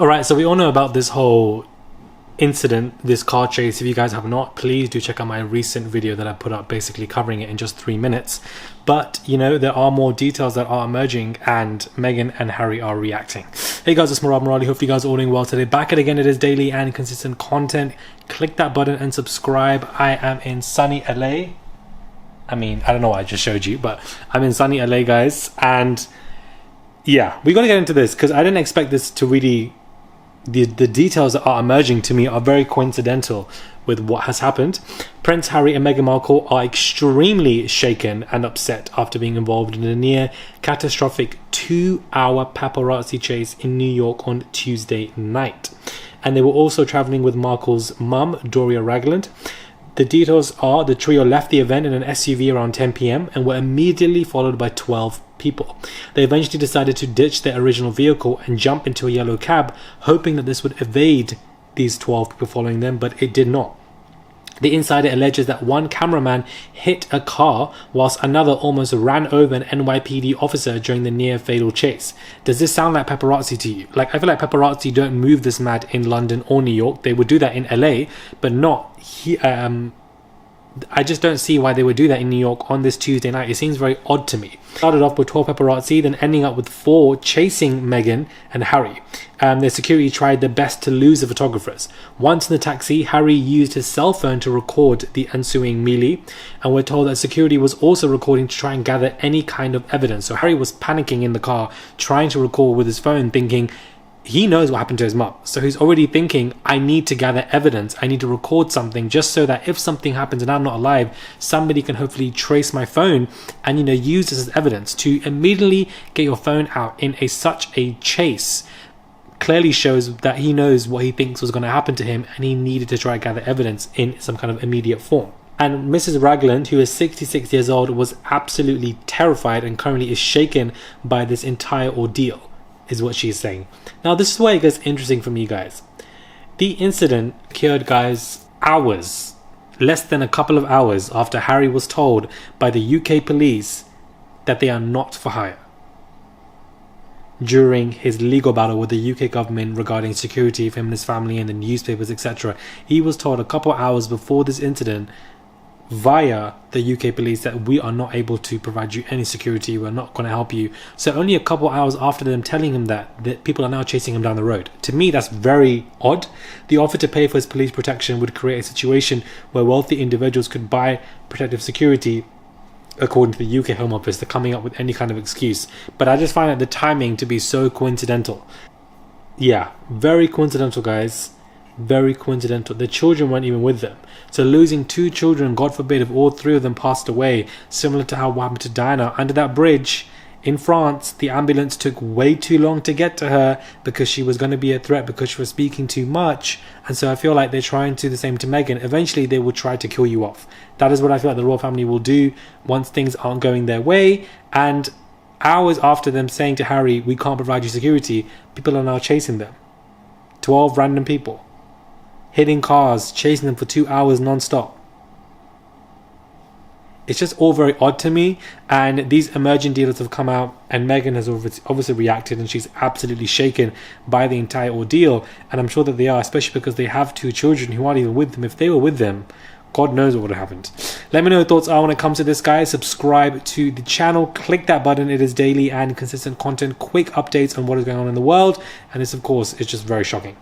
All right, so we all know about this whole incident, this car chase. If you guys have not, please do check out my recent video that I put up, basically covering it in just 3 minutes. But you know, there are more details that are emerging, and Meghan and Harry are reacting. Hey guys, it's Markle. Hope you guys are all doing well today. Back at again, it is daily and consistent content. Click that button and subscribe. I am in sunny LA. I mean, I don't know what I just showed you, but I'm in sunny LA, guys. And yeah, we got to get into this because I didn't expect this to really... The details that are emerging to me are very coincidental with what has happened. Prince Harry and Meghan Markle are extremely shaken and upset after being involved in a near catastrophic 2-hour paparazzi chase in New York on Tuesday night. And they were also traveling with Markle's mum, Doria Ragland. The details are the trio left the event in an SUV around 10 p.m. and were immediately followed by 12 people. They eventually decided to ditch their original vehicle and jump into a yellow cab, hoping that this would evade these 12 people following them, but it did not. The insider alleges that one cameraman hit a car whilst another almost ran over an NYPD officer during the near fatal chase. Does this sound like paparazzi to you? Like, I feel like paparazzi don't move this mad in London or New York. They would do that in LA, but not here. I just don't see why they would do that in New York on this Tuesday night. It seems very odd to me. Started off with 12 paparazzi, then ending up with 4 chasing Meghan and Harry. Their security tried their best to lose the photographers. Once in the taxi, Harry used his cell phone to record the ensuing melee, and we're told that security was also recording to try and gather any kind of evidence. So Harry was panicking in the car, trying to record with his phone, thinking he knows what happened to his mum. So he's already thinking, I need to gather evidence. I need to record something just so that if something happens and I'm not alive, somebody can hopefully trace my phone and, you know, use this as evidence. To immediately get your phone out in such a chase clearly shows that he knows what he thinks was going to happen to him, and he needed to try and gather evidence in some kind of immediate form. And Mrs. Ragland, who is 66 years old, was absolutely terrified and currently is shaken by this entire ordeal, is what she's saying. Now, this is where it gets interesting for me, guys. The incident occurred, guys, hours, less than a couple of hours after Harry was told by the UK police that they are not for hire. During his legal battle with the UK government regarding security of him and his family and the newspapers, etc., he was told a couple of hours before this incident via the UK police that we are not able to provide you any security, we're not going to help you. So only a couple hours after them telling him that people are now chasing him down the road. To me, that's very odd. The offer to pay for his police protection would create a situation where wealthy individuals could buy protective security. According to the UK Home Office, they're coming up with any kind of excuse. But I just find that the timing to be so coincidental. Yeah, very coincidental, guys. Very coincidental. The children weren't even with them. So losing 2 children, God forbid, if all 3 of them passed away, similar to how what happened to Diana under that bridge in France, the ambulance took way too long to get to her because she was going to be a threat because she was speaking too much. And so I feel like they're trying to do the same to Meghan. Eventually they will try to kill you off. That is what I feel like the royal family will do once things aren't going their way. And hours after them saying to Harry, we can't provide you security, people are now chasing them. 12 random people. Hitting cars, chasing them for 2 hours non-stop. It's just all very odd to me, and these emerging dealers have come out, and Meghan has obviously reacted, and she's absolutely shaken by the entire ordeal, and I'm sure that they are, especially because they have 2 children who aren't even with them. If they were with them, God knows what would have happened. Let me know your thoughts are when it comes to this, guys. Subscribe to the channel, click that button. It is daily and consistent content, quick updates on what is going on in the world, and this, of course, is just very shocking.